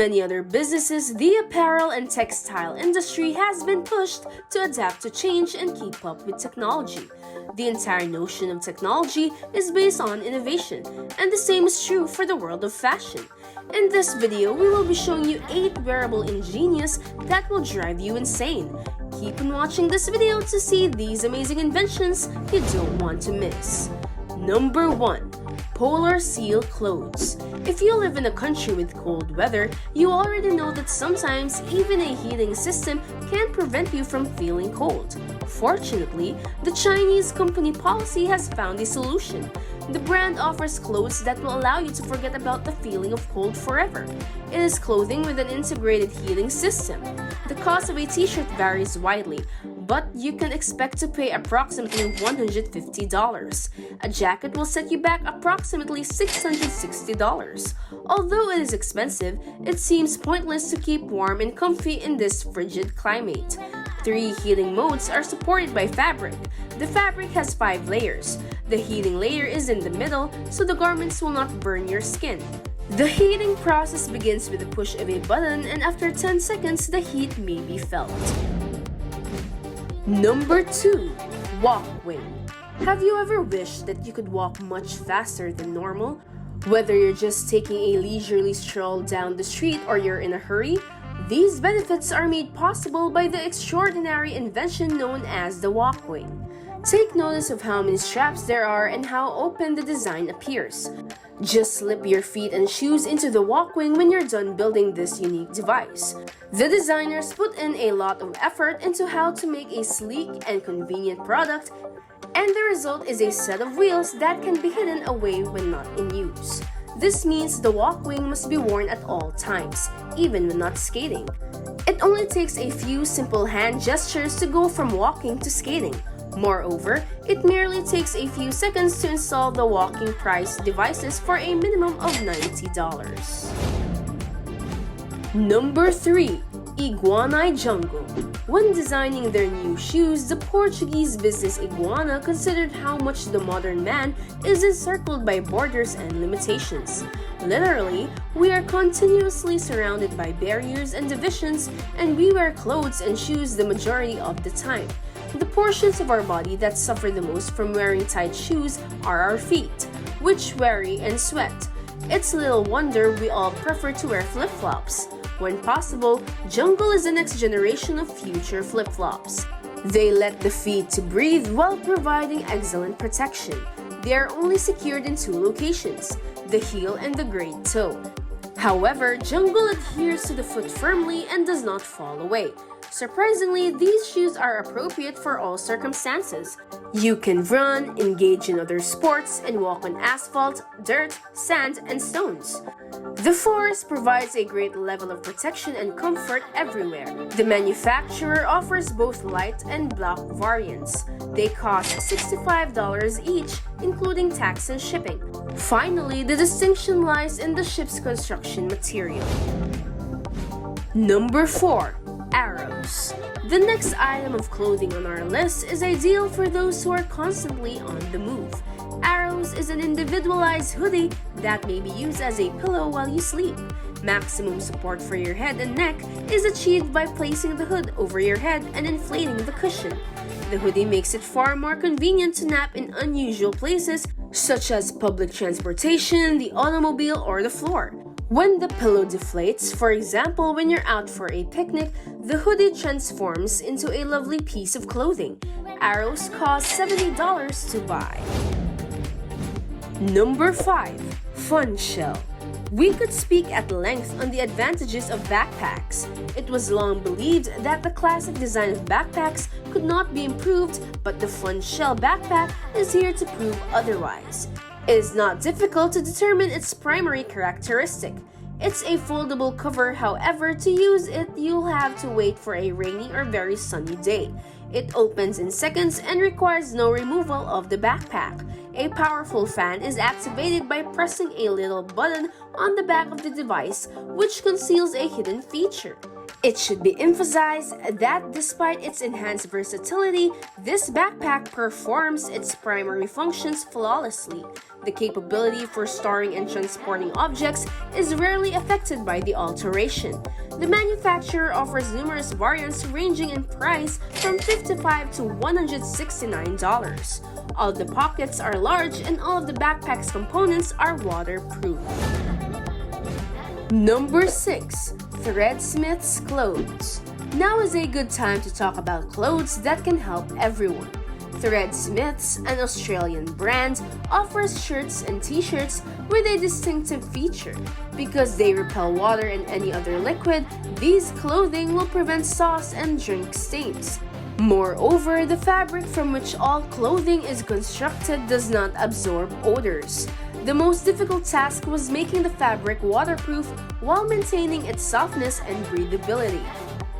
many other businesses, the apparel and textile industry has been pushed to adapt to change and keep up with technology. The entire notion of technology is based on innovation, and the same is true for the world of fashion. In this video, we will be showing you 8 wearable ingenious that will drive you insane. Keep on watching this video to see these amazing inventions you don't want to miss. Number 1. Polar seal clothes. If you live in a country with cold weather, you already know that sometimes even a heating system can prevent you from feeling cold. Fortunately, the Chinese company Policy has found a solution. The brand offers clothes that will allow you to forget about the feeling of cold forever. It is clothing with an integrated heating system. The cost of a t-shirt varies widely, but you can expect to pay approximately $150. A jacket will set you back approximately $660. Although it is expensive, it seems pointless to keep warm and comfy in this frigid climate. 3 heating modes are supported by fabric. The fabric has 5 layers. The heating layer is in the middle, so the garments will not burn your skin. The heating process begins with the push of a button, and after 10 seconds, the heat may be felt. Number 2. Walkway. Have you ever wished that you could walk much faster than normal? Whether you're just taking a leisurely stroll down the street or you're in a hurry, these benefits are made possible by the extraordinary invention known as the Walkway. Take notice of how many straps there are and how open the design appears. Just slip your feet and shoes into the Walkway when you're done building this unique device. The designers put in a lot of effort into how to make a sleek and convenient product, and the result is a set of wheels that can be hidden away when not in use. This means the Walkway must be worn at all times, even when not skating. It only takes a few simple hand gestures to go from walking to skating. Moreover, it merely takes a few seconds to install the walking price devices for a minimum of $90. Number 3. Iguana Jungle. When designing their new shoes, the Portuguese business Iguana considered how much the modern man is encircled by borders and limitations. Literally, we are continuously surrounded by barriers and divisions, and we wear clothes and shoes the majority of the time. The portions of our body that suffer the most from wearing tight shoes are our feet, which worry and sweat. It's little wonder we all prefer to wear flip-flops. When possible, Jungle is the next generation of future flip-flops. They let the feet to breathe while providing excellent protection. They are only secured in 2 locations, the heel and the great toe. However, Jungle adheres to the foot firmly and does not fall away. Surprisingly, these shoes are appropriate for all circumstances. You can run, engage in other sports, and walk on asphalt, dirt, sand, and stones. The forest provides a great level of protection and comfort everywhere. The manufacturer offers both light and black variants. They cost $65 each, including tax and shipping. Finally, the distinction lies in the ship's construction material. Number 4. Aros. The next item of clothing on our list is ideal for those who are constantly on the move. Aros is an individualized hoodie that may be used as a pillow while you sleep. Maximum support for your head and neck is achieved by placing the hood over your head and inflating the cushion. The hoodie makes it far more convenient to nap in unusual places such as public transportation, the automobile, or the floor. When the pillow deflates, for example when you're out for a picnic, the hoodie transforms into a lovely piece of clothing. Aros costs $70 to buy. Number 5. FunShell. We could speak at length on the advantages of backpacks. It was long believed that the classic design of backpacks could not be improved, but the FunShell backpack is here to prove otherwise. It is not difficult to determine its primary characteristic. It's a foldable cover, however, to use it, you'll have to wait for a rainy or very sunny day. It opens in seconds and requires no removal of the backpack. A powerful fan is activated by pressing a little button on the back of the device, which conceals a hidden feature. It should be emphasized that despite its enhanced versatility, this backpack performs its primary functions flawlessly. The capability for storing and transporting objects is rarely affected by the alteration. The manufacturer offers numerous variants ranging in price from $55 to $169. All of the pockets are large and all of the backpack's components are waterproof. Number 6. Threadsmiths clothes. Now is a good time to talk about clothes that can help everyone. Threadsmiths, an Australian brand, offers shirts and t-shirts with a distinctive feature. Because they repel water and any other liquid, these clothing will prevent sauce and drink stains. Moreover, the fabric from which all clothing is constructed does not absorb odors. The most difficult task was making the fabric waterproof while maintaining its softness and breathability.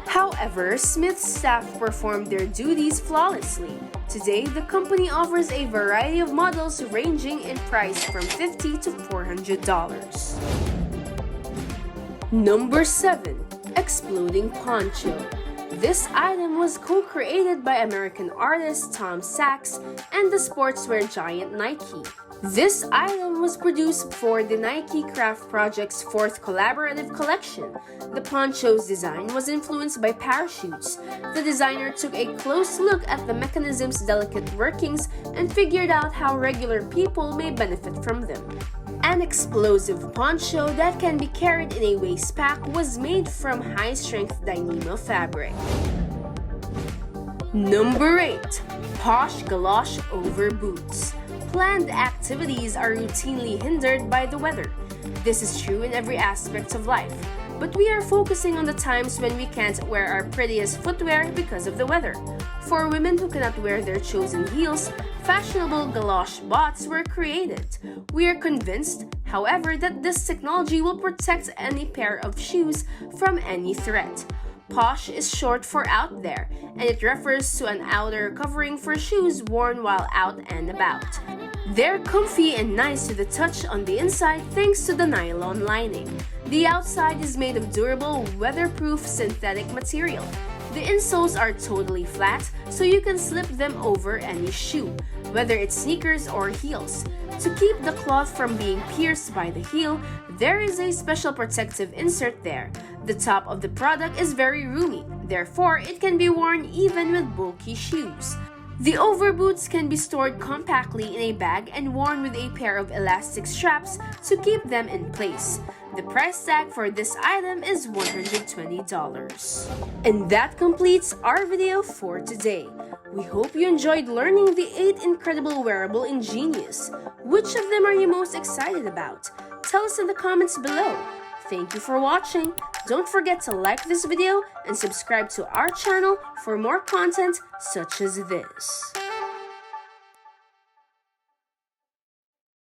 However, Smith's staff performed their duties flawlessly. Today, the company offers a variety of models ranging in price from $50 to $400. Number 7. Exploding Poncho. This item was co-created by American artist Tom Sachs and the sportswear giant Nike. This item was produced for the Nike Craft Project's 4th collaborative collection. The poncho's design was influenced by parachutes. The designer took a close look at the mechanism's delicate workings and figured out how regular people may benefit from them. An explosive poncho that can be carried in a waist pack was made from high-strength Dyneema fabric. Number 8. Posh Galosh over boots. Planned activities are routinely hindered by the weather. This is true in every aspect of life, but we are focusing on the times when we can't wear our prettiest footwear because of the weather. For women who cannot wear their chosen heels, fashionable galosh bots were created. We are convinced, however, that this technology will protect any pair of shoes from any threat. Posh is short for out there, and it refers to an outer covering for shoes worn while out and about. They're comfy and nice to the touch on the inside thanks to the nylon lining. The outside is made of durable, weatherproof synthetic material. The insoles are totally flat, so you can slip them over any shoe, whether it's sneakers or heels. To keep the cloth from being pierced by the heel, there is a special protective insert there. The top of the product is very roomy, therefore it can be worn even with bulky shoes. The overboots can be stored compactly in a bag and worn with a pair of elastic straps to keep them in place. The price tag for this item is $120. And that completes our video for today. We hope you enjoyed learning the 8 incredible Wearable Ingenious. Which of them are you most excited about? Tell us in the comments below. Thank you for watching. Don't forget to like this video and subscribe to our channel for more content such as this.